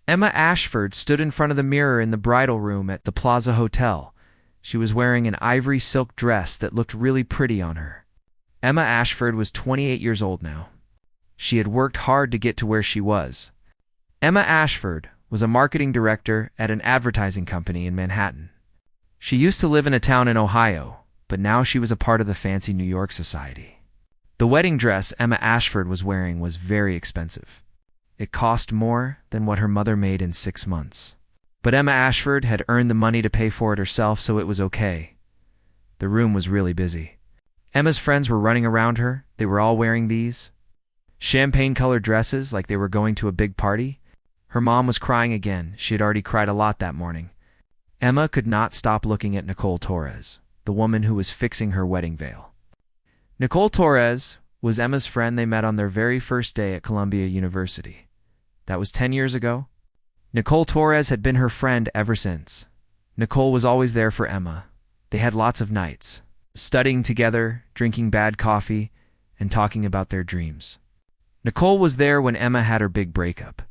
Emma Ashford stood in front of the mirror in the bridal room at the Plaza Hotel. She was wearing an ivory silk dress that looked really pretty on her. Emma Ashford was 28 years old now. She had worked hard to get to where she was. Emma Ashford was a marketing director at an advertising company in Manhattan. She used to live in a town in Ohio, but now she was a part of the fancy New York society. The wedding dress Emma Ashford was wearing was very expensive. It cost more than what her mother made in 6 months. But Emma Ashford had earned the money to pay for it herself, so it was okay. The room was really busy. Emma's friends were running around her. They were all wearing these champagne-colored dresses like they were going to a big party. Her mom was crying again. She had already cried a lot that morning. Emma could not stop looking at Nicole Torres, the woman who was fixing her wedding veil. Nicole Torres was Emma's friend they met on their very first day at Columbia University. That was 10 years ago. Nicole Torres had been her friend ever since. Nicole was always there for Emma. They had lots of nights, studying together, drinking bad coffee, and talking about their dreams. Nicole was there when Emma had her big breakup.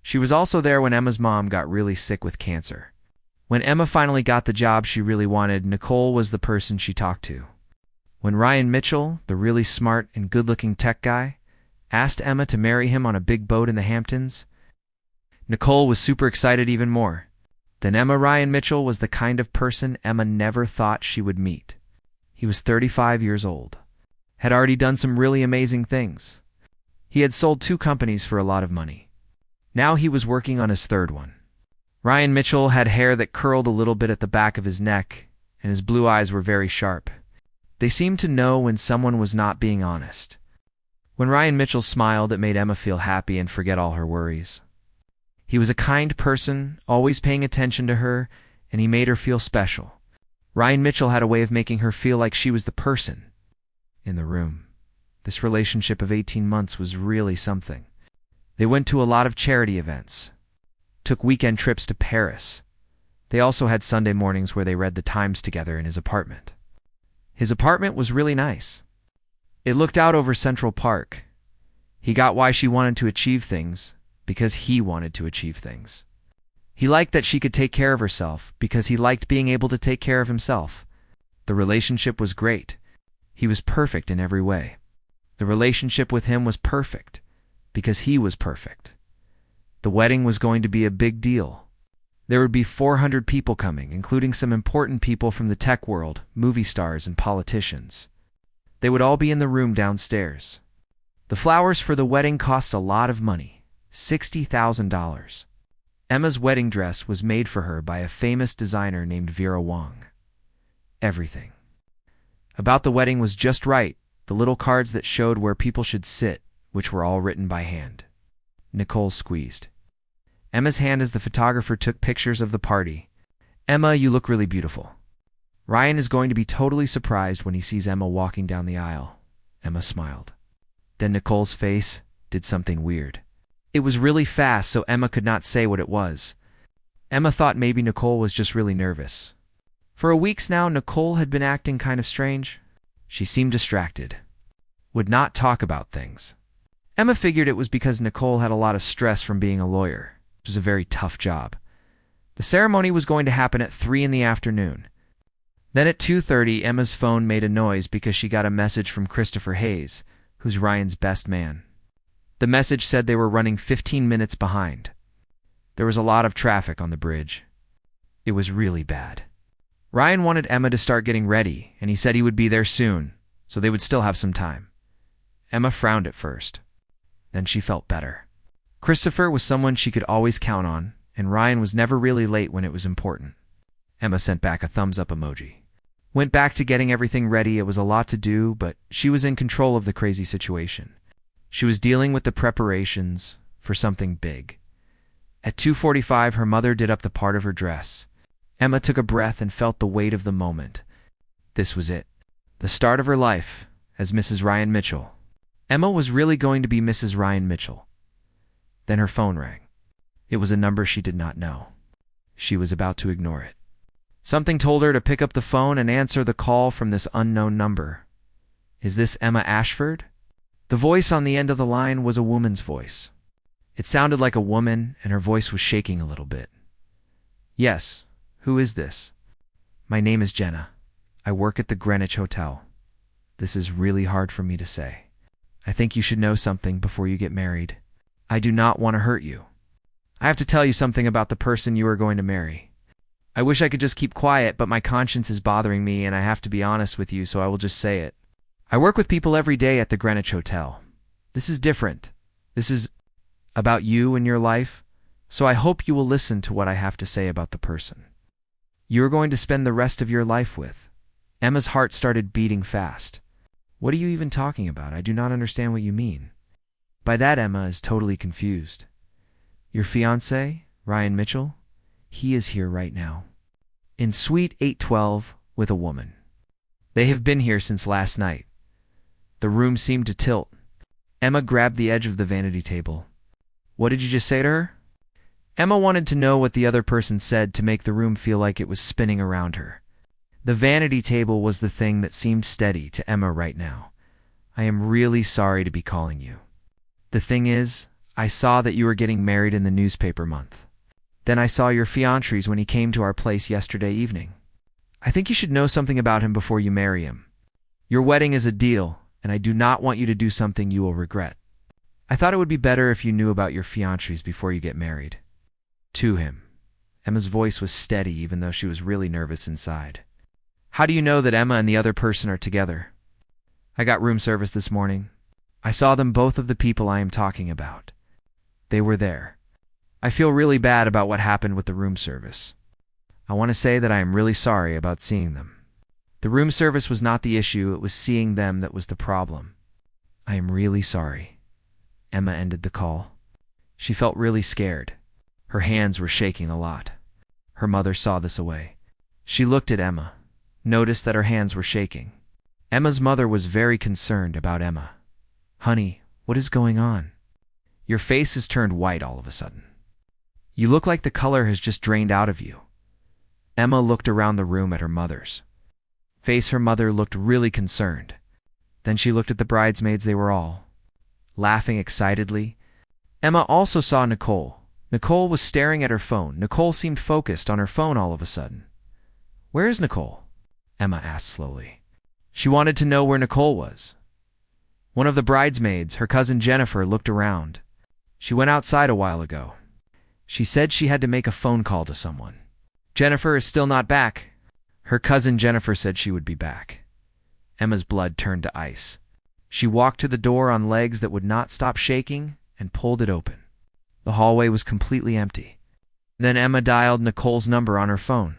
She was also there when Emma's mom got really sick with cancer. When Emma finally got the job she really wanted, Nicole was the person she talked to. When Ryan Mitchell, the really smart and good-looking tech guy, asked Emma to marry him on a big boat in the Hamptons, Nicole was super excited even more. Then Ryan Mitchell was the kind of person Emma never thought she would meet. He was 35 years old, had already done some really amazing things. He had sold 2 companies for a lot of money. Now he was working on his 3rd one. Ryan Mitchell had hair that curled a little bit at the back of his neck, and his blue eyes were very sharp. They seemed to know when someone was not being honest. When Ryan Mitchell smiled, it made Emma feel happy and forget all her worries. He was a kind person, always paying attention to her, and he made her feel special. Ryan Mitchell had a way of making her feel like she was the person in the room. This relationship of 18 months was really something. They went to a lot of charity events, took weekend trips to Paris. They also had Sunday mornings where they read the Times together in his apartment. His apartment was really nice. It looked out over Central Park. He got why she wanted to achieve things, because he wanted to achieve things. He liked that she could take care of herself, because he liked being able to take care of himself. The relationship was great. He was perfect in every way. The relationship with him was perfect, because he was perfect. The wedding was going to be a big deal. There would be 400 people coming, including some important people from the tech world, movie stars and politicians. They would all be in the room downstairs. The flowers for the wedding cost a lot of money, $60,000. Emma's wedding dress was made for her by a famous designer named Vera Wang. Everything about the wedding was just right, the little cards that showed where people should sit, which were all written by hand. Nicole squeezed Emma's hand as the photographer took pictures of the party. "Emma, you look really beautiful. Ryan is going to be totally surprised when he sees Emma walking down the aisle." Emma smiled. Then Nicole's face did something weird. It was really fast, so Emma could not say what it was. Emma thought maybe Nicole was just really nervous. For weeks now, Nicole had been acting kind of strange. She seemed distracted, would not talk about things. Emma figured it was because Nicole had a lot of stress from being a lawyer. It was a very tough job. The ceremony was going to happen at 3 in the afternoon. Then at 2:30, Emma's phone made a noise because she got a message from Christopher Hayes, who's Ryan's best man. The message said they were running 15 minutes behind. There was a lot of traffic on the bridge. It was really bad. Ryan wanted Emma to start getting ready, and he said he would be there soon, so they would still have some time. Emma frowned at first. Then she felt better. Christopher was someone she could always count on, and Ryan was never really late when it was important. Emma sent back a thumbs-up emoji. Went back to getting everything ready. It was a lot to do, but she was in control of the crazy situation. She was dealing with the preparations for something big. At 2:45, her mother did up the part of her dress. Emma took a breath and felt the weight of the moment. This was it. The start of her life as Mrs. Ryan Mitchell. Emma was really going to be Mrs. Ryan Mitchell. Then her phone rang. It was a number she did not know. She was about to ignore it. Something told her to pick up the phone and answer the call from this unknown number. "Is this Emma Ashford?" The voice on the end of the line was a woman's voice. It sounded like a woman, and her voice was shaking a little bit. Yes, who is this? My name is Jenna. I work at the Greenwich Hotel. This is really hard for me to say. I think you should know something before you get married. I do not want to hurt you. I have to tell you something about the person you are going to marry. I wish I could just keep quiet, but my conscience is bothering me and I have to be honest with you, so I will just say it. I work with people every day at the Greenwich Hotel. This is different. This is about you and your life, so I hope you will listen to what I have to say about the person you are going to spend the rest of your life with. Emma's heart started beating fast. What are you even talking about? I do not understand what you mean. By that, Emma is totally confused. Your fiancé, Ryan Mitchell, he is here right now. In Suite 812 with a woman. They have been here since last night. The room seemed to tilt. Emma grabbed the edge of the vanity table. What did you just say to her? Emma wanted to know what the other person said to make the room feel like it was spinning around her. The vanity table was the thing that seemed steady to Emma right now. I am really sorry to be calling you. The thing is, I saw that you were getting married in the newspaper month. Then I saw your fiancé when he came to our place yesterday evening. I think you should know something about him before you marry him. Your wedding is a deal, and I do not want you to do something you will regret. I thought it would be better if you knew about your fiancés before you get married. To him. Emma's voice was steady even though she was really nervous inside. How do you know that Emma and the other person are together? I got room service this morning. I saw them, both of the people I am talking about. They were there. I feel really bad about what happened with the room service. I want to say that I am really sorry about seeing them. The room service was not the issue, it was seeing them that was the problem. I am really sorry. Emma ended the call. She felt really scared. Her hands were shaking a lot. Her mother saw this away. She looked at Emma, noticed that her hands were shaking. Emma's mother was very concerned about Emma. Honey, what is going on? Your face has turned white all of a sudden. You look like the color has just drained out of you. Emma looked around the room at her mother's face. Her mother looked really concerned. Then she looked at the bridesmaids. They were all laughing excitedly. Emma also saw Nicole. Nicole was staring at her phone. Nicole seemed focused on her phone all of a sudden. Where is Nicole? Emma asked slowly. She wanted to know where Nicole was. One of the bridesmaids, her cousin Jennifer, looked around. She went outside a while ago. She said she had to make a phone call to someone. Jennifer is still not back. Her cousin Jennifer said she would be back. Emma's blood turned to ice. She walked to the door on legs that would not stop shaking and pulled it open. The hallway was completely empty. Then Emma dialed Nicole's number on her phone.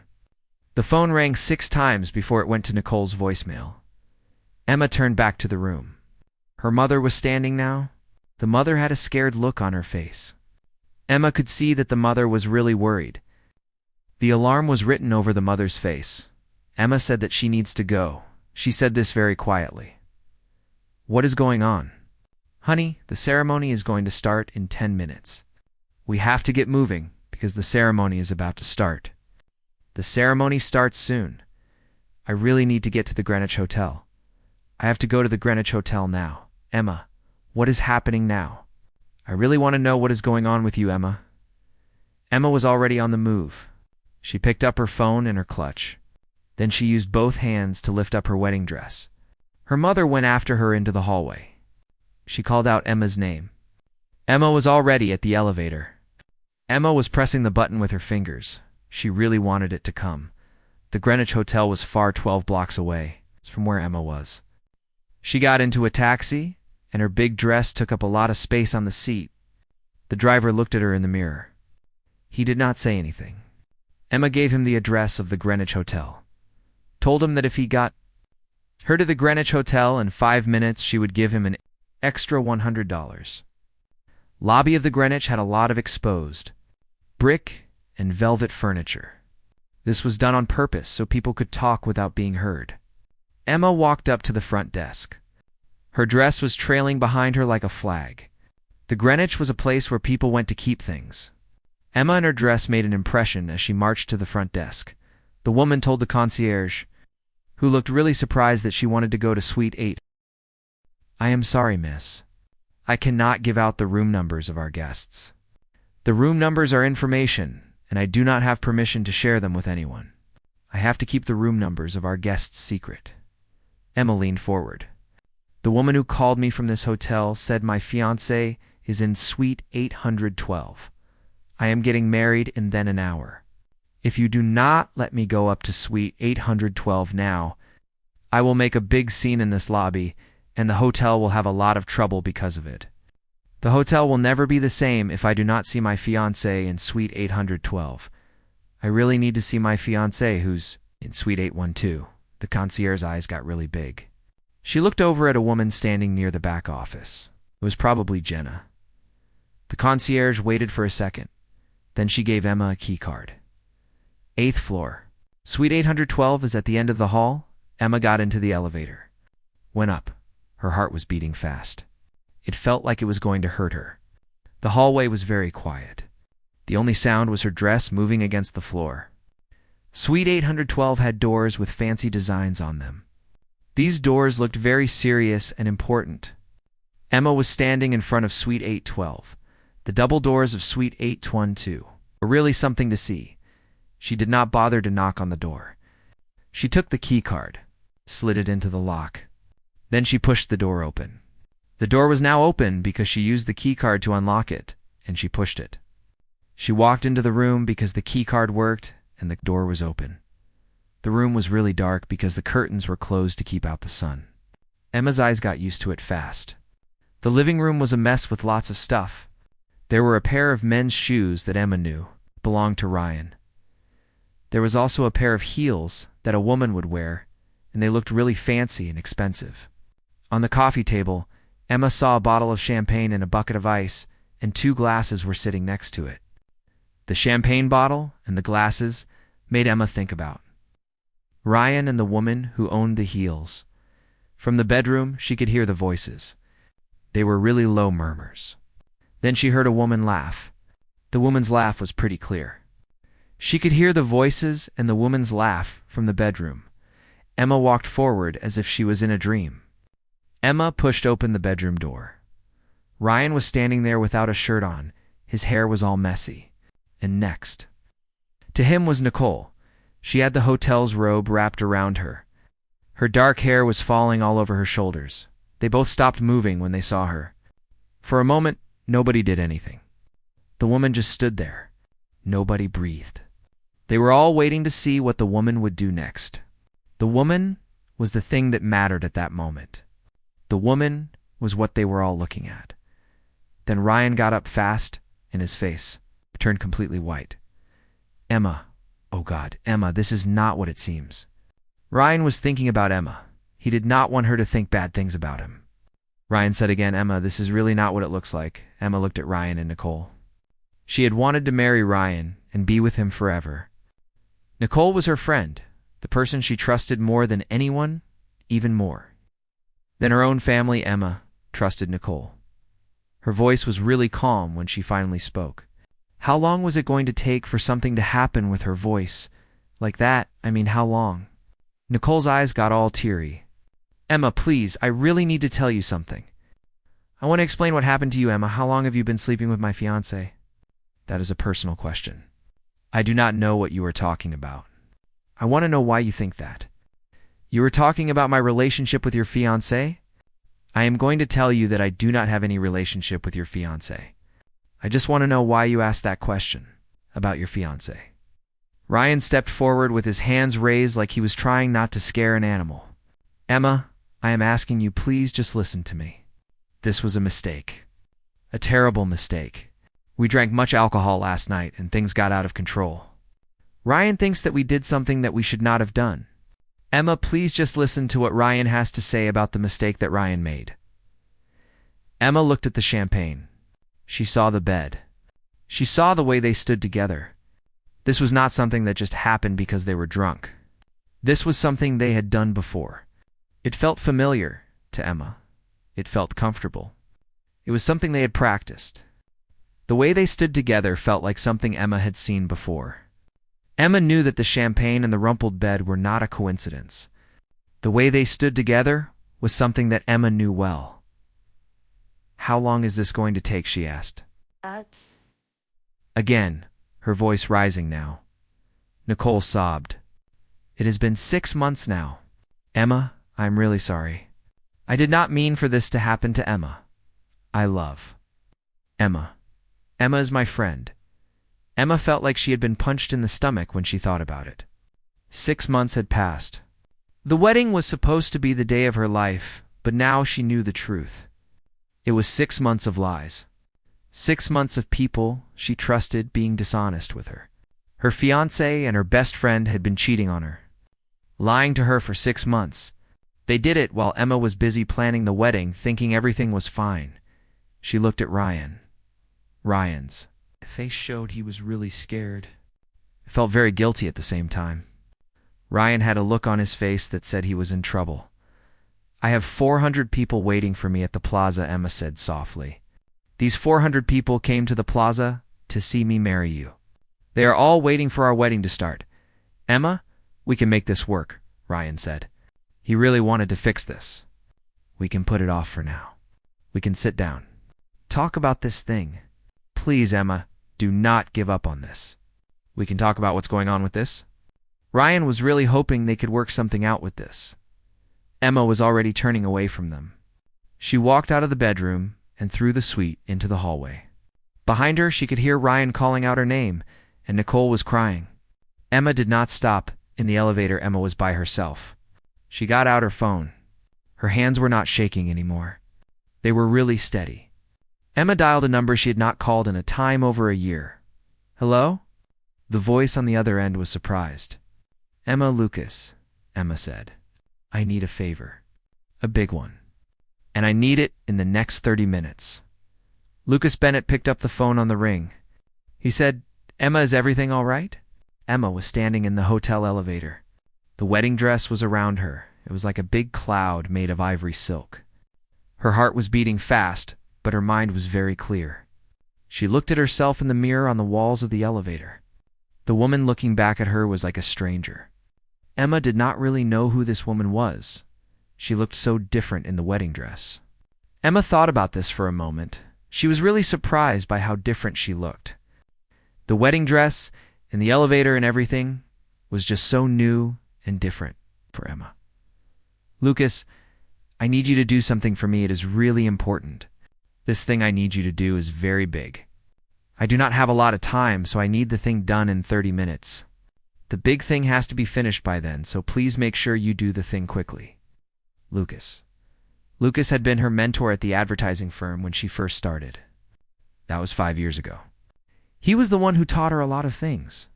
The phone rang 6 times before it went to Nicole's voicemail. Emma turned back to the room. Her mother was standing now. The mother had a scared look on her face. Emma could see that the mother was really worried. The alarm was written over the mother's face. Emma said that she needs to go. She said this very quietly. What is going on? Honey, the ceremony is going to start in 10 minutes. We have to get moving because the ceremony is about to start. The ceremony starts soon. I really need to get to the Greenwich Hotel. I have to go to the Greenwich Hotel now. Emma, what is happening now? I really want to know what is going on with you, Emma. Emma was already on the move. She picked up her phone in her clutch. Then she used both hands to lift up her wedding dress. Her mother went after her into the hallway. She called out Emma's name. Emma was already at the elevator. Emma was pressing the button with her fingers. She really wanted it to come. The Greenwich Hotel was far 12 blocks away from where Emma was. She got into a taxi, and her big dress took up a lot of space on the seat. The driver looked at her in the mirror. He did not say anything. Emma gave him the address of the Greenwich Hotel. Told him that if he got her to the Greenwich Hotel in 5 minutes, she would give him an extra $100. Lobby of the Greenwich had a lot of exposed brick and velvet furniture. This was done on purpose so people could talk without being heard. Emma walked up to the front desk. Her dress was trailing behind her like a flag. The Greenwich was a place where people went to keep things. Emma and her dress made an impression as she marched to the front desk. The woman told the concierge, who looked really surprised, that she wanted to go to Suite 8. I am sorry, miss. I cannot give out the room numbers of our guests. The room numbers are information, and I do not have permission to share them with anyone. I have to keep the room numbers of our guests secret." Emma leaned forward. "The woman who called me from this hotel said my fiancé is in suite 812. I am getting married in then an hour. If you do not let me go up to suite 812 now, I will make a big scene in this lobby, and the hotel will have a lot of trouble because of it. The hotel will never be the same if I do not see my fiancé in suite 812. I really need to see my fiancé who's in suite 812. The concierge's eyes got really big. She looked over at a woman standing near the back office. It was probably Jenna. The concierge waited for a second. Then she gave Emma a key card. 8th floor. Suite 812 is at the end of the hall. Emma got into the elevator. Went up. Her heart was beating fast. It felt like it was going to hurt her. The hallway was very quiet. The only sound was her dress moving against the floor. Suite 812 had doors with fancy designs on them. These doors looked very serious and important. Emma was standing in front of suite 812. The double doors of suite 812 were really something to see. She did not bother to knock on the door. She took the key card, slid it into the lock. Then she pushed the door open. The door was now open because she used the key card to unlock it, and she pushed it. She walked into the room because the key card worked, and the door was open. The room was really dark because the curtains were closed to keep out the sun. Emma's eyes got used to it fast. The living room was a mess with lots of stuff. There were a pair of men's shoes that Emma knew belonged to Ryan. There was also a pair of heels that a woman would wear, and they looked really fancy and expensive. On the coffee table, Emma saw a bottle of champagne and a bucket of ice, and 2 glasses were sitting next to it. The champagne bottle and the glasses made Emma think about Ryan and the woman who owned the heels. From the bedroom, she could hear the voices. They were really low murmurs. Then she heard a woman laugh. The woman's laugh was pretty clear. She could hear the voices and the woman's laugh from the bedroom. Emma walked forward as if she was in a dream. Emma pushed open the bedroom door. Ryan was standing there without a shirt on. His hair was all messy. And next to him was Nicole. She had the hotel's robe wrapped around her. Her dark hair was falling all over her shoulders. They both stopped moving when they saw her. For a moment, nobody did anything. The woman just stood there. Nobody breathed. They were all waiting to see what the woman would do next. The woman was the thing that mattered at that moment. The woman was what they were all looking at. Then Ryan got up fast, and his face turned completely white. Emma. Oh God, Emma, this is not what it seems. Ryan was thinking about Emma. He did not want her to think bad things about him. Ryan said again, Emma, this is really not what it looks like. Emma looked at Ryan and Nicole. She had wanted to marry Ryan and be with him forever. Nicole was her friend, the person she trusted more than anyone, even more than her own family. Emma trusted Nicole. Her voice was really calm when she finally spoke. How long was it going to take for something to happen with her voice? Like that, I mean, how long? Nicole's eyes got all teary. Emma, please, I really need to tell you something. I want to explain what happened to you, Emma. How long have you been sleeping with my fiancé? That is a personal question. I do not know what you are talking about. I want to know why you think that. You were talking about my relationship with your fiancé? I am going to tell you that I do not have any relationship with your fiancé. I just want to know why you asked that question about your fiancé. Ryan stepped forward with his hands raised like he was trying not to scare an animal. Emma, I am asking you, please just listen to me. This was a mistake. A terrible mistake. We drank much alcohol last night and things got out of control. Ryan thinks that we did something that we should not have done. Emma, please just listen to what Ryan has to say about the mistake that Ryan made. Emma looked at the champagne. She saw the bed. She saw the way they stood together. This was not something that just happened because they were drunk. This was something they had done before. It felt familiar to Emma. It felt comfortable. It was something they had practiced. The way they stood together felt like something Emma had seen before. Emma knew that the champagne and the rumpled bed were not a coincidence. The way they stood together was something that Emma knew well. How long is this going to take? She asked. Uh, Again, her voice rising now. Nicole sobbed. It has been 6 months now. Emma, I'm really sorry. I did not mean for this to happen to Emma. I love Emma. Emma is my friend. Emma felt like she had been punched in the stomach when she thought about it. 6 months had passed. The wedding was supposed to be the day of her life, but now she knew the truth. It was 6 months of lies. 6 months of people she trusted being dishonest with her. Her fiancé and her best friend had been cheating on her, lying to her for 6 months. They did it while Emma was busy planning the wedding, thinking everything was fine. She looked at Ryan. Ryan's face showed he was really scared. I felt very guilty at the same time. Ryan had a look on his face that said he was in trouble. I have 400 people waiting for me at the plaza, Emma said softly. These 400 people came to the plaza to see me marry you. They are all waiting for our wedding to start. Emma, we can make this work, Ryan said. He really wanted to fix this. We can put it off for now. We can sit down. Talk about this thing. Please, Emma, do not give up on this. We can talk about what's going on with this. Ryan was really hoping they could work something out with this. Emma was already turning away from them. She walked out of the bedroom and through the suite into the hallway. Behind her, she could hear Ryan calling out her name, and Nicole was crying. Emma did not stop. In the elevator, Emma was by herself. She got out her phone. Her hands were not shaking anymore. They were really steady. Emma dialed a number she had not called in a time over a year. Hello? The voice on the other end was surprised. Emma Lucas, Emma said. I need a favor. A big one. And I need it in the next 30 minutes. Lucas Bennett picked up the phone on the ring. He said, Emma, is everything all right? Emma was standing in the hotel elevator. The wedding dress was around her. It was like a big cloud made of ivory silk. Her heart was beating fast, but her mind was very clear. She looked at herself in the mirror on the walls of the elevator. The woman looking back at her was like a stranger. Emma did not really know who this woman was. She looked so different in the wedding dress. Emma thought about this for a moment. She was really surprised by how different she looked. The wedding dress and the elevator and everything was just so new and different for Emma. Lucas, I need you to do something for me. It is really important. This thing I need you to do is very big. I do not have a lot of time, so I need the thing done in 30 minutes. The big thing has to be finished by then, so please make sure you do the thing quickly. Lucas. Lucas had been her mentor at the advertising firm when she first started. That was 5 years ago. He was the one who taught her a lot of things.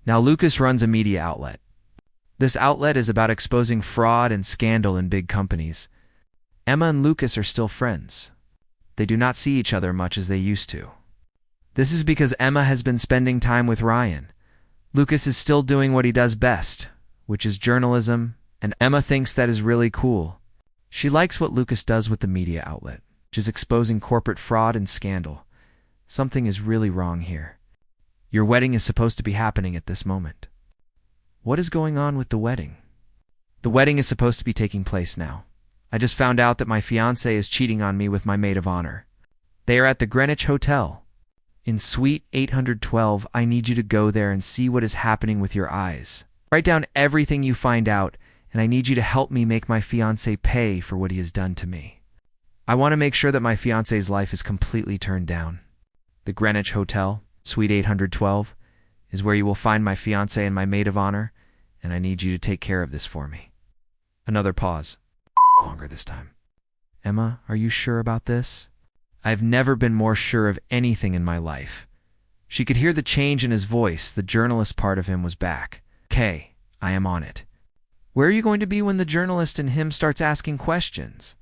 Now Lucas runs a media outlet. This outlet is about exposing fraud and scandal in big companies. Emma and Lucas are still friends. They do not see each other much as they used to. This is because Emma has been spending time with Ryan. Lucas is still doing what he does best, which is journalism, and Emma thinks that is really cool. She likes what Lucas does with the media outlet, which is exposing corporate fraud and scandal. Something is really wrong here. Your wedding is supposed to be happening at this moment. What is going on with the wedding? The wedding is supposed to be taking place now. I just found out that my fiancé is cheating on me with my maid of honor. They are at the Greenwich Hotel. In Suite 812, I need you to go there and see what is happening with your eyes. Write down everything you find out, and I need you to help me make my fiancé pay for what he has done to me. I want to make sure that my fiancé's life is completely turned down. The Greenwich Hotel, Suite 812, is where you will find my fiancé and my maid of honor, and I need you to take care of this for me. Another pause. Longer this time. Emma, are you sure about this? I've never been more sure of anything in my life. She could hear the change in his voice. The journalist part of him was back. Okay, I am on it. Where are you going to be when the journalist in him starts asking questions?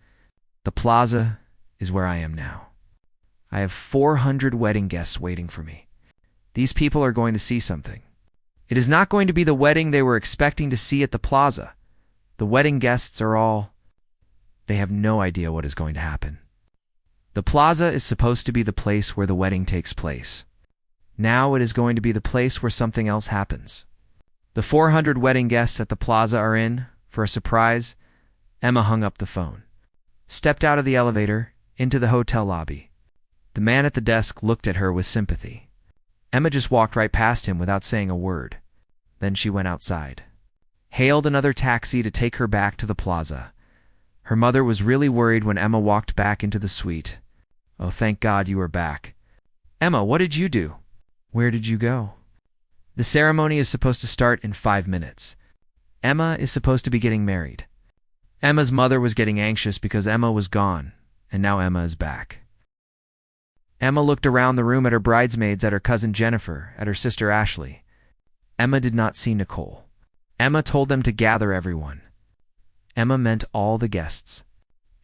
The plaza is where I am now. I have 400 wedding guests waiting for me. These people are going to see something. It is not going to be the wedding they were expecting to see at the plaza. The wedding guests are all... They have no idea what is going to happen. The plaza is supposed to be the place where the wedding takes place. Now it is going to be the place where something else happens. The 400 wedding guests at the plaza are in for a surprise. Emma hung up the phone, stepped out of the elevator, into the hotel lobby. The man at the desk looked at her with sympathy. Emma just walked right past him without saying a word. Then she went outside. Hailed another taxi to take her back to the plaza. Her mother was really worried when Emma walked back into the suite. "Oh, thank God you are back." "Emma, what did you do?" "Where did you go?" "The ceremony is supposed to start in 5 minutes. Emma is supposed to be getting married." Emma's mother was getting anxious because Emma was gone, and now Emma is back. Emma looked around the room at her bridesmaids, at her cousin Jennifer, at her sister Ashley. Emma did not see Nicole. Emma told them to gather everyone. Emma meant all the guests.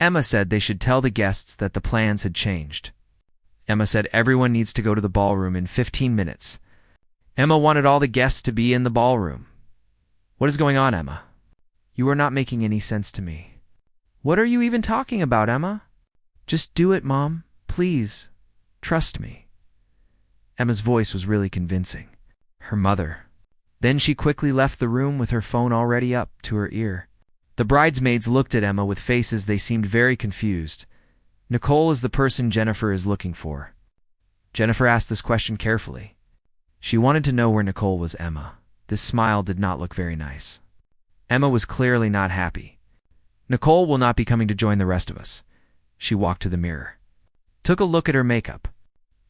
Emma said they should tell the guests that the plans had changed. Emma said everyone needs to go to the ballroom in 15 minutes. Emma wanted all the guests to be in the ballroom. "What is going on, Emma? You are not making any sense to me." "What are you even talking about, Emma?" "Just do it, Mom. Please. Trust me." Emma's voice was really convincing. Her mother. Then she quickly left the room with her phone already up to her ear. The bridesmaids looked at Emma with faces they seemed very confused. Nicole is the person Jennifer is looking for. Jennifer asked this question carefully. She wanted to know where Nicole was. Emma. This smile did not look very nice. Emma was clearly not happy. "Nicole will not be coming to join the rest of us." She walked to the mirror. Took a look at her makeup.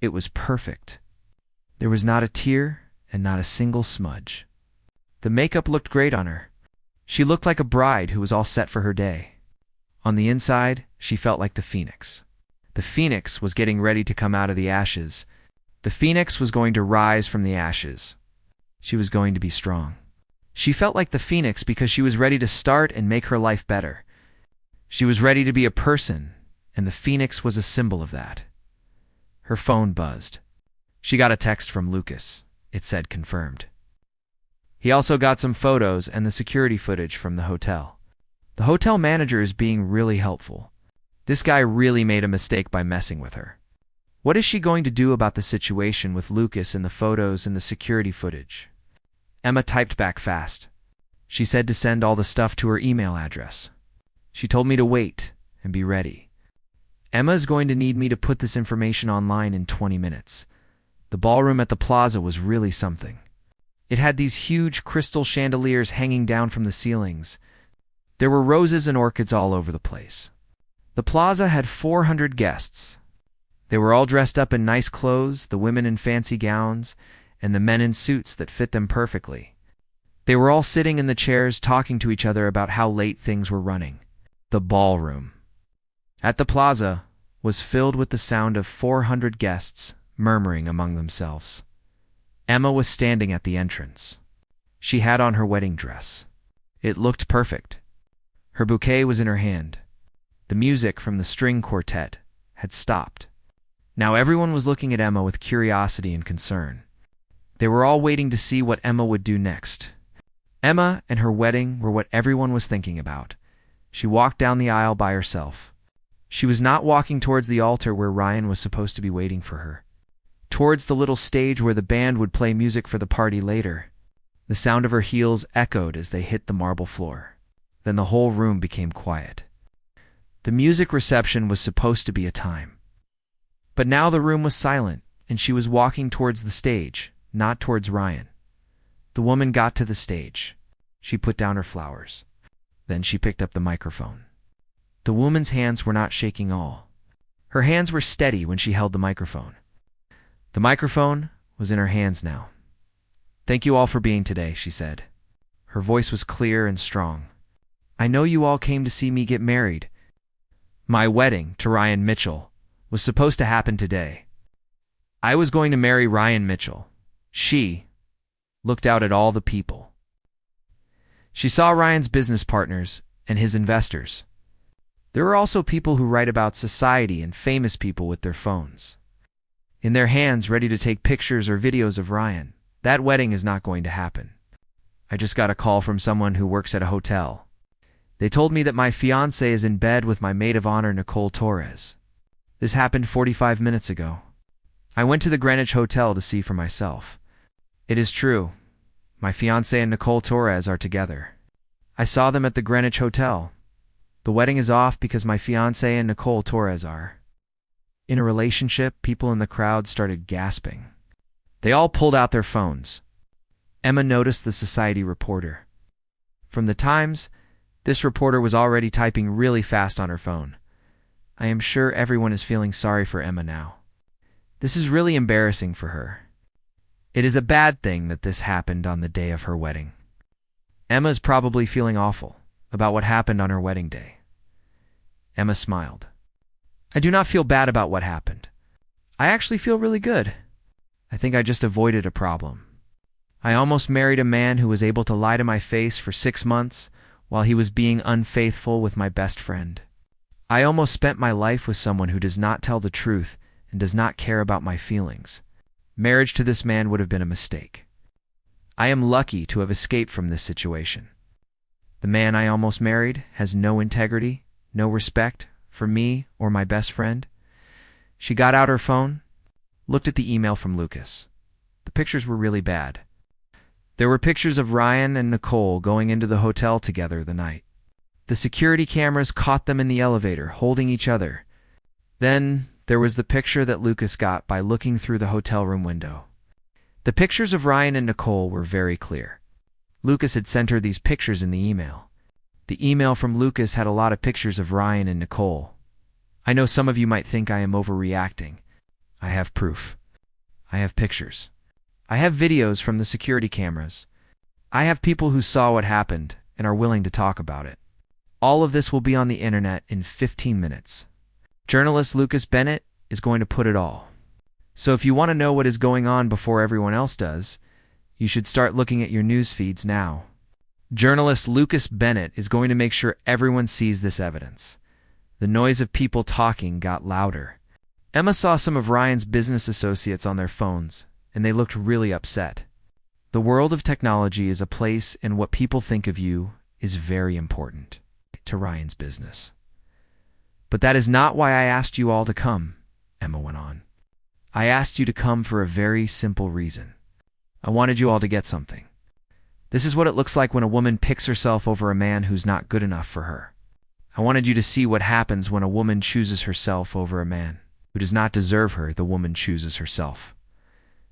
It was perfect. There was not a tear and not a single smudge. The makeup looked great on her. She looked like a bride who was all set for her day. On the inside, she felt like the phoenix. The phoenix was getting ready to come out of the ashes. The phoenix was going to rise from the ashes. She was going to be strong. She felt like the phoenix because she was ready to start and make her life better. She was ready to be a person, and the phoenix was a symbol of that. Her phone buzzed. She got a text from Lucas. It said confirmed. He also got some photos and the security footage from the hotel. The hotel manager is being really helpful. This guy really made a mistake by messing with her. What is she going to do about the situation with Lucas and the photos and the security footage? Emma typed back fast. She said to send all the stuff to her email address. She told me to wait and be ready. Emma is going to need me to put this information online in 20 minutes. The ballroom at the plaza was really something. It had these huge crystal chandeliers hanging down from the ceilings. There were roses and orchids all over the place. The plaza had 400 guests. They were all dressed up in nice clothes, the women in fancy gowns, and the men in suits that fit them perfectly. They were all sitting in the chairs talking to each other about how late things were running. The ballroom at the plaza was filled with the sound of 400 guests murmuring among themselves. Emma was standing at the entrance. She had on her wedding dress. It looked perfect. Her bouquet was in her hand. The music from the string quartet had stopped. Now everyone was looking at Emma with curiosity and concern. They were all waiting to see what Emma would do next. Emma and her wedding were what everyone was thinking about. She walked down the aisle by herself. She was not walking towards the altar where Ryan was supposed to be waiting for her. Towards the little stage where the band would play music for the party later. The sound of her heels echoed as they hit the marble floor. Then the whole room became quiet. The music reception was supposed to be a time. But now the room was silent, and she was walking towards the stage, not towards Ryan. The woman got to the stage. She put down her flowers. Then she picked up the microphone. The woman's hands were not shaking all. Her hands were steady when she held the microphone. The microphone was in her hands now. "Thank you all for being today," she said. Her voice was clear and strong. "I know you all came to see me get married. My wedding to Ryan Mitchell was supposed to happen today. I was going to marry Ryan Mitchell." She looked out at all the people. She saw Ryan's business partners and his investors. There were also people who write about society and famous people with their phones in their hands, ready to take pictures or videos of Ryan. That wedding is not going to happen. I just got a call from someone who works at a hotel. They told me that my fiancé is in bed with my maid of honor, Nicole Torres. This happened 45 minutes ago. I went to the Greenwich Hotel to see for myself. It is true. My fiancé and Nicole Torres are together. I saw them at the Greenwich Hotel. The wedding is off because my fiancé and Nicole Torres are. In a relationship, people in the crowd started gasping. They all pulled out their phones. Emma noticed the society reporter. From the Times, this reporter was already typing really fast on her phone. I am sure everyone is feeling sorry for Emma now. This is really embarrassing for her. It is a bad thing that this happened on the day of her wedding. Emma is probably feeling awful about what happened on her wedding day. Emma smiled. I do not feel bad about what happened. I actually feel really good. I think I just avoided a problem. I almost married a man who was able to lie to my face for 6 months while he was being unfaithful with my best friend. I almost spent my life with someone who does not tell the truth and does not care about my feelings. Marriage to this man would have been a mistake. I am lucky to have escaped from this situation. The man I almost married has no integrity, no respect for me or my best friend. She got out her phone, looked at the email from Lucas. The pictures were really bad. There were pictures of Ryan and Nicole going into the hotel together the night. The security cameras caught them in the elevator, holding each other. Then there was the picture that Lucas got by looking through the hotel room window. The pictures of Ryan and Nicole were very clear. Lucas had sent her these pictures in the email. The email from Lucas had a lot of pictures of Ryan and Nicole. I know some of you might think I am overreacting. I have proof. I have pictures. I have videos from the security cameras. I have people who saw what happened and are willing to talk about it. All of this will be on the internet in 15 minutes. Journalist Lucas Bennett is going to put it all. So if you want to know what is going on before everyone else does, you should start looking at your news feeds now. Journalist Lucas Bennett is going to make sure everyone sees this evidence. The noise of people talking got louder. Emma saw some of Ryan's business associates on their phones, and they looked really upset. The world of technology is a place, and what people think of you is very important to Ryan's business. But that is not why I asked you all to come, Emma went on. I asked you to come for a very simple reason. I wanted you all to get something. This is what it looks like when a woman picks herself over a man who's not good enough for her. I wanted you to see what happens when a woman chooses herself over a man who does not deserve her. The woman chooses herself.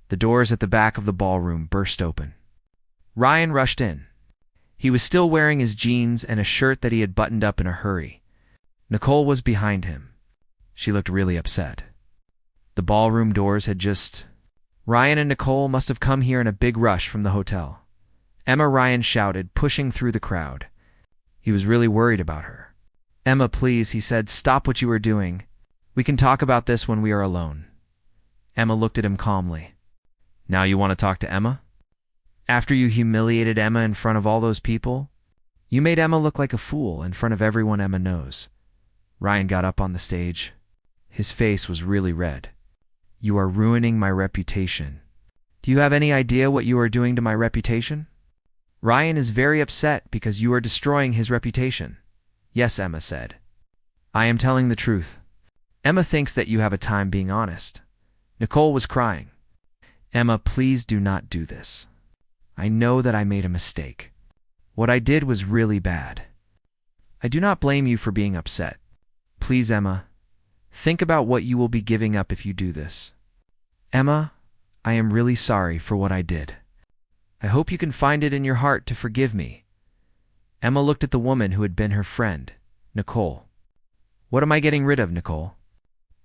The doors at the back of the ballroom burst open. Ryan rushed in. He was still wearing his jeans and a shirt that he had buttoned up in a hurry. Nicole was behind him. She looked really upset. The ballroom doors had just... Ryan and Nicole must have come here in a big rush from the hotel. Emma, Ryan shouted, pushing through the crowd. He was really worried about her. Emma, please, he said, stop what you are doing. We can talk about this when we are alone. Emma looked at him calmly. Now you want to talk to Emma? After you humiliated Emma in front of all those people? You made Emma look like a fool in front of everyone Emma knows. Ryan got up on the stage. His face was really red. You are ruining my reputation. Do you have any idea what you are doing to my reputation? Ryan is very upset because you are destroying his reputation. Yes, Emma said. I am telling the truth. Emma thinks that you have a time being honest. Nicole was crying. Emma, please do not do this. I know that I made a mistake. What I did was really bad. I do not blame you for being upset. Please, Emma, think about what you will be giving up if you do this. Emma, I am really sorry for what I did. I hope you can find it in your heart to forgive me. Emma looked at the woman who had been her friend, Nicole. What am I getting rid of, Nicole?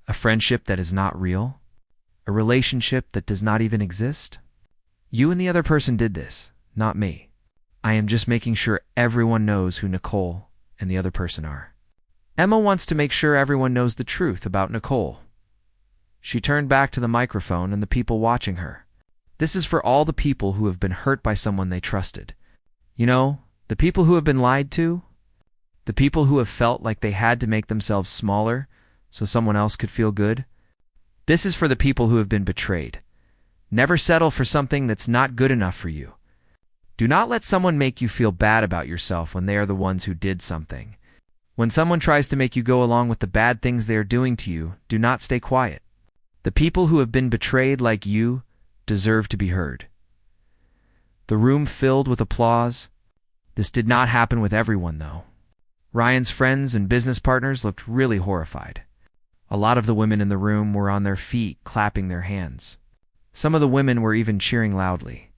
A friendship that is not real? A relationship that does not even exist? You and the other person did this, not me. I am just making sure everyone knows who Nicole and the other person are. Emma wants to make sure everyone knows the truth about Nicole. She turned back to the microphone and the people watching her. This is for all the people who have been hurt by someone they trusted. You know, the people who have been lied to? The people who have felt like they had to make themselves smaller so someone else could feel good? This is for the people who have been betrayed. Never settle for something that's not good enough for you. Do not let someone make you feel bad about yourself when they are the ones who did something. When someone tries to make you go along with the bad things they are doing to you, do not stay quiet. The people who have been betrayed like you deserve to be heard. The room filled with applause. This did not happen with everyone, though. Ryan's friends and business partners looked really horrified. A lot of the women in the room were on their feet, clapping their hands. Some of the women were even cheering loudly.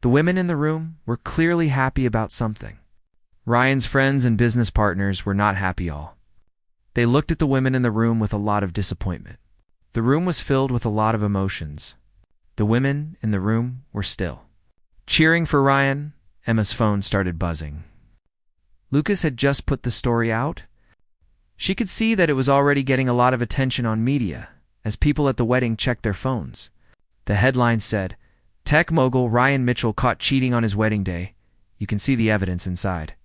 The women in the room were clearly happy about something. Ryan's friends and business partners were not happy all. They looked at the women in the room with a lot of disappointment. The room was filled with a lot of emotions. The women in the room were still. Cheering for Ryan, Emma's phone started buzzing. Lucas had just put the story out. She could see that it was already getting a lot of attention on media, as people at the wedding checked their phones. The headline said, "Tech mogul Ryan Mitchell caught cheating on his wedding day. You can see the evidence inside."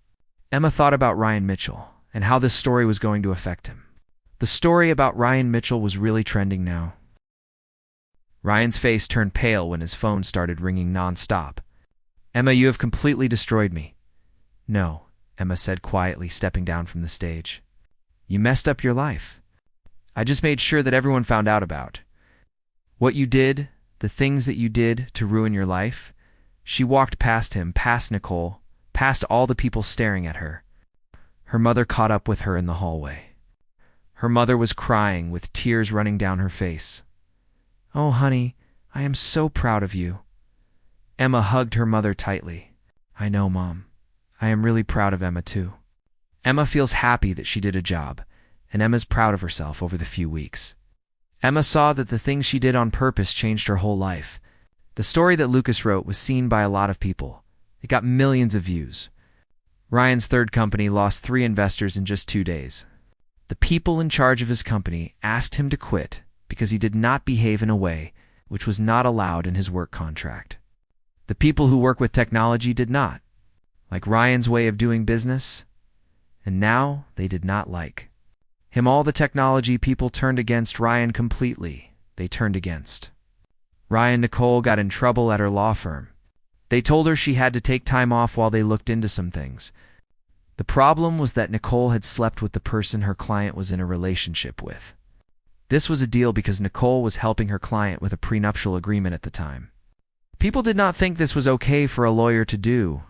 Emma thought about Ryan Mitchell and how this story was going to affect him. The story about Ryan Mitchell was really trending now. Ryan's face turned pale when his phone started ringing non-stop. "Emma, you have completely destroyed me." "No," Emma said quietly, stepping down from the stage. "You messed up your life. I just made sure that everyone found out about what you did, the things that you did to ruin your life." She walked past him, past Nicole, past all the people staring at her. Her mother caught up with her in the hallway. Her mother was crying, with tears running down her face. "Oh, honey, I am so proud of you." Emma hugged her mother tightly. "I know, Mom. I am really proud of Emma, too." Emma feels happy that she did a job, and Emma's proud of herself over the few weeks. Emma saw that the things she did on purpose changed her whole life. The story that Lucas wrote was seen by a lot of people. It got millions of views. Ryan's third company lost 3 investors in just 2 days. The people in charge of his company asked him to quit because he did not behave in a way which was not allowed in his work contract. The people who work with technology did not like Ryan's way of doing business, and now they did not like him. All the technology people turned against Ryan completely. They turned against Ryan. Nicole got in trouble at her law firm. They told her she had to take time off while they looked into some things. The problem was that Nicole had slept with the person her client was in a relationship with. This was a deal because Nicole was helping her client with a prenuptial agreement at the time. People did not think this was okay for a lawyer to do.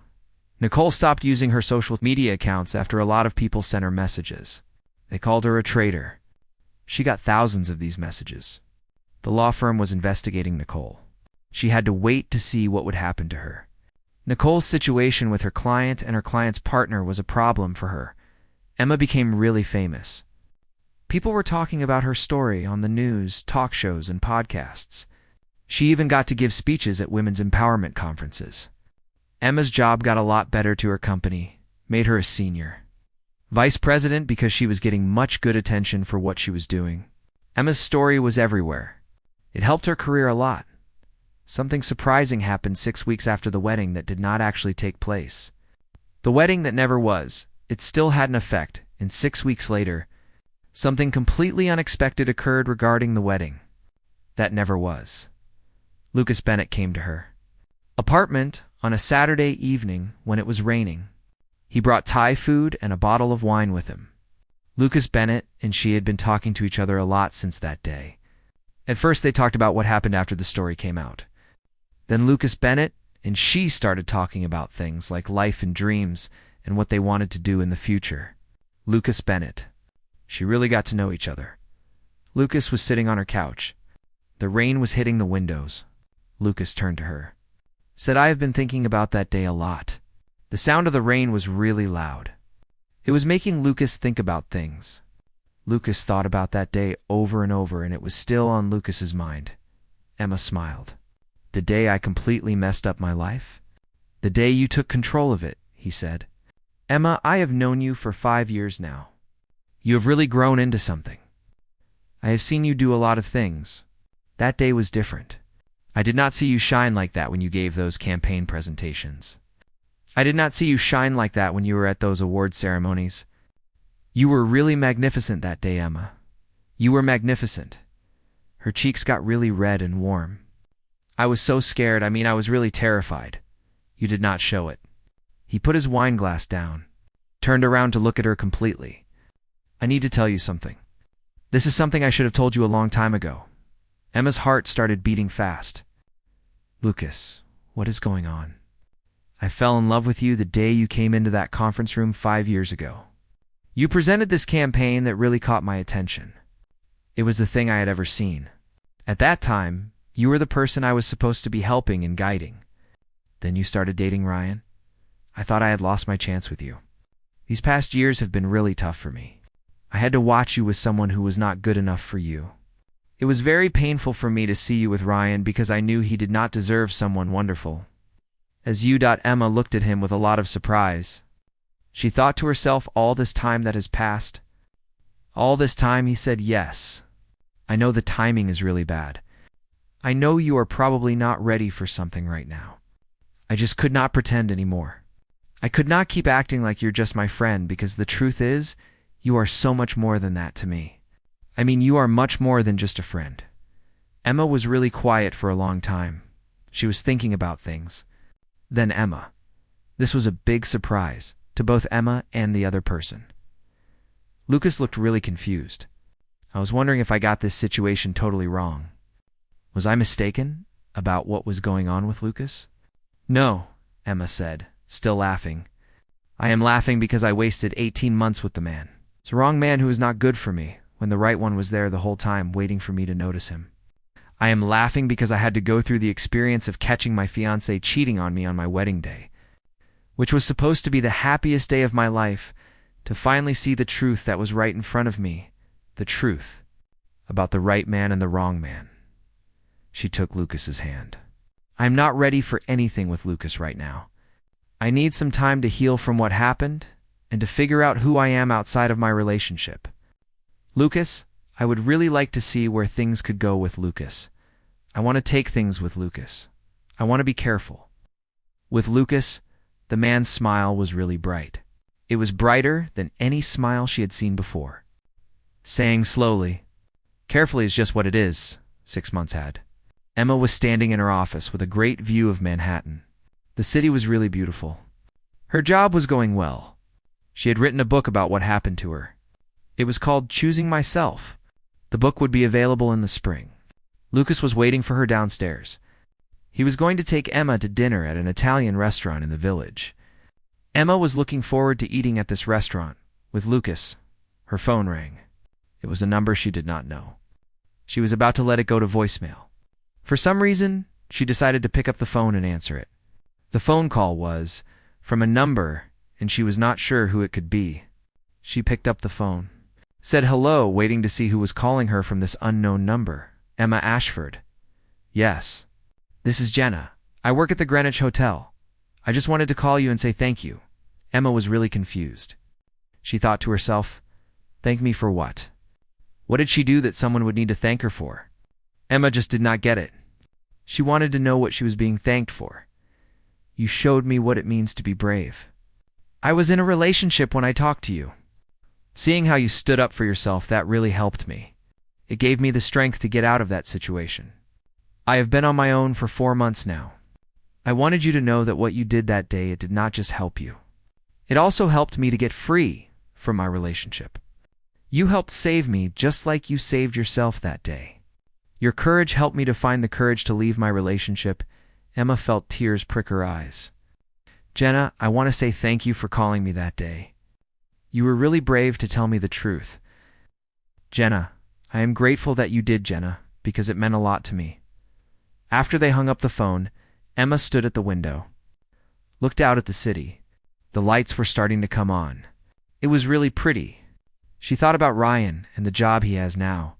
Nicole stopped using her social media accounts after a lot of people sent her messages. They called her a traitor. She got thousands of these messages. The law firm was investigating Nicole. She had to wait to see what would happen to her. Nicole's situation with her client and her client's partner was a problem for her. Emma became really famous. People were talking about her story on the news, talk shows, and podcasts. She even got to give speeches at women's empowerment conferences. Emma's job got a lot better to her company, made her a senior vice president because she was getting much good attention for what she was doing. Emma's story was everywhere. It helped her career a lot. Something surprising happened 6 weeks after the wedding that did not actually take place. The wedding that never was, it still had an effect, and 6 weeks later, something completely unexpected occurred regarding the wedding that never was. Lucas Bennett came to her apartment on a Saturday evening when it was raining. He brought Thai food and a bottle of wine with him. Lucas Bennett and she had been talking to each other a lot since that day. At first they talked about what happened after the story came out. Then Lucas Bennett and she started talking about things like life and dreams and what they wanted to do in the future. Lucas Bennett. She really got to know each other. Lucas was sitting on her couch. The rain was hitting the windows. Lucas turned to her. Said, "I have been thinking about that day a lot." The sound of the rain was really loud. It was making Lucas think about things. Lucas thought about that day over and over, and it was still on Lucas's mind. Emma smiled. "The day I completely messed up my life? The day you took control of it," he said. "Emma, I have known you for 5 years now. You have really grown into something. I have seen you do a lot of things. That day was different. I did not see you shine like that when you gave those campaign presentations. I did not see you shine like that when you were at those award ceremonies. You were really magnificent that day, Emma. You were magnificent." Her cheeks got really red and warm. "I was so scared. I was really terrified. You did not show it." He put his wine glass down, turned around to look at her completely. "I need to tell you something. This is something I should have told you a long time ago." Emma's heart started beating fast. "Lucas, what is going on? I fell in love with you the day you came into that conference room 5 years ago. You presented this campaign that really caught my attention. It was the thing I had ever seen. At that time, you were the person I was supposed to be helping and guiding. Then you started dating Ryan. I thought I had lost my chance with you. These past years have been really tough for me. I had to watch you with someone who was not good enough for you. It was very painful for me to see you with Ryan because I knew he did not deserve someone wonderful. As you. Emma looked at him with a lot of surprise. She thought to herself, all this time that has passed. All this time he said yes. I know the timing is really bad. I know you are probably not ready for something right now. I just could not pretend anymore. I could not keep acting like you're just my friend because the truth is, you are so much more than that to me. I mean, you are much more than just a friend. Emma was really quiet for a long time. She was thinking about things. Then Emma. This was a big surprise to both Emma and the other person. Lucas looked really confused. I was wondering if I got this situation totally wrong. Was I mistaken about what was going on with Lucas? No, Emma said, still laughing. I am laughing because I wasted 18 months with the man. It's a wrong man who is not good for me, when the right one was there the whole time waiting for me to notice him. I am laughing because I had to go through the experience of catching my fiancé cheating on me on my wedding day, which was supposed to be the happiest day of my life, to finally see the truth that was right in front of me, the truth about the right man and the wrong man. She took Lucas's hand. I am not ready for anything with Lucas right now. I need some time to heal from what happened and to figure out who I am outside of my relationship. Lucas, I would really like to see where things could go with Lucas. I want to take things with Lucas. I want to be careful. With Lucas, the man's smile was really bright. It was brighter than any smile she had seen before. Saying slowly, "Carefully is just what it is," 6 months had. Emma was standing in her office with a great view of Manhattan. The city was really beautiful. Her job was going well. She had written a book about what happened to her. It was called Choosing Myself. The book would be available in the spring. Lucas was waiting for her downstairs. He was going to take Emma to dinner at an Italian restaurant in the village. Emma was looking forward to eating at this restaurant with Lucas. Her phone rang. It was a number she did not know. She was about to let it go to voicemail. For some reason, she decided to pick up the phone and answer it. The phone call was from a number, and she was not sure who it could be. She picked up the phone, said hello, waiting to see who was calling her from this unknown number. Emma Ashford. Yes. This is Jenna. I work at the Greenwich Hotel. I just wanted to call you and say thank you. Emma was really confused. She thought to herself, thank me for what? What did she do that someone would need to thank her for? Emma just did not get it. She wanted to know what she was being thanked for. You showed me what it means to be brave. I was in a relationship when I talked to you. Seeing how you stood up for yourself, that really helped me. It gave me the strength to get out of that situation. I have been on my own for 4 months now. I wanted you to know that what you did that day, it did not just help you. It also helped me to get free from my relationship. You helped save me just like you saved yourself that day. Your courage helped me to find the courage to leave my relationship. Emma felt tears prick her eyes. Jenna, I want to say thank you for calling me that day. You were really brave to tell me the truth. Jenna, I am grateful that you did, Jenna, because it meant a lot to me. After they hung up the phone, Emma stood at the window, looked out at the city. The lights were starting to come on. It was really pretty. She thought about Ryan and the job he has now.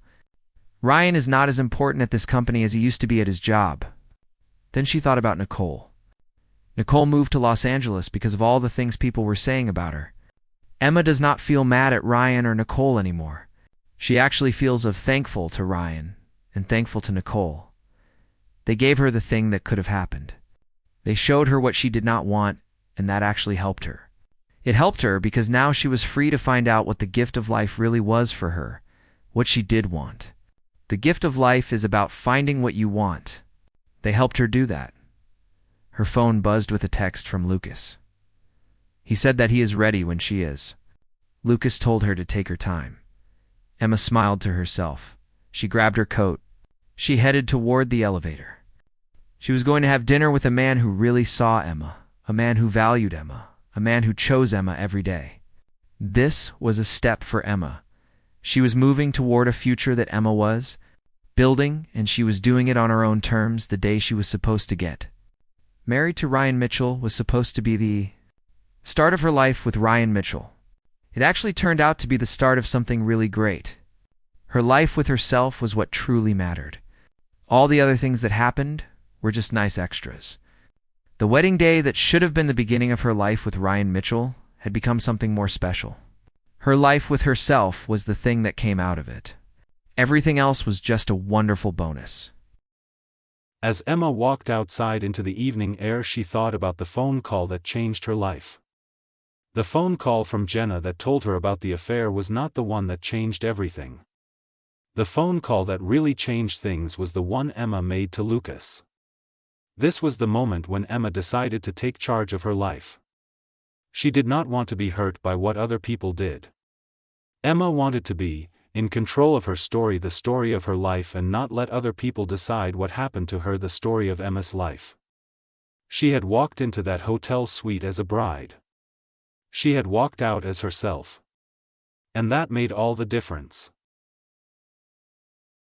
Ryan is not as important at this company as he used to be at his job. Then she thought about Nicole. Nicole moved to Los Angeles because of all the things people were saying about her. Emma does not feel mad at Ryan or Nicole anymore. She actually feels thankful to Ryan and thankful to Nicole. They gave her the thing that could have happened. They showed her what she did not want, and that actually helped her. It helped her because now she was free to find out what the gift of life really was for her, what she did want. The gift of life is about finding what you want. They helped her do that. Her phone buzzed with a text from Lucas. He said that he is ready when she is. Lucas told her to take her time. Emma smiled to herself. She grabbed her coat. She headed toward the elevator. She was going to have dinner with a man who really saw Emma, a man who valued Emma, a man who chose Emma every day. This was a step for Emma. She was moving toward a future that Emma was building, and she was doing it on her own terms the day she was supposed to get married to Ryan Mitchell. Was supposed to be the start of her life with Ryan Mitchell. It actually turned out to be the start of something really great. Her life with herself was what truly mattered. All the other things that happened were just nice extras. The wedding day that should have been the beginning of her life with Ryan Mitchell had become something more special. Her life with herself was the thing that came out of it. Everything else was just a wonderful bonus. As Emma walked outside into the evening air, she thought about the phone call that changed her life. The phone call from Jenna that told her about the affair was not the one that changed everything. The phone call that really changed things was the one Emma made to Lucas. This was the moment when Emma decided to take charge of her life. She did not want to be hurt by what other people did. Emma wanted to be in control of her story, the story of her life, and not let other people decide what happened to her, the story of Emma's life. She had walked into that hotel suite as a bride. She had walked out as herself. And that made all the difference.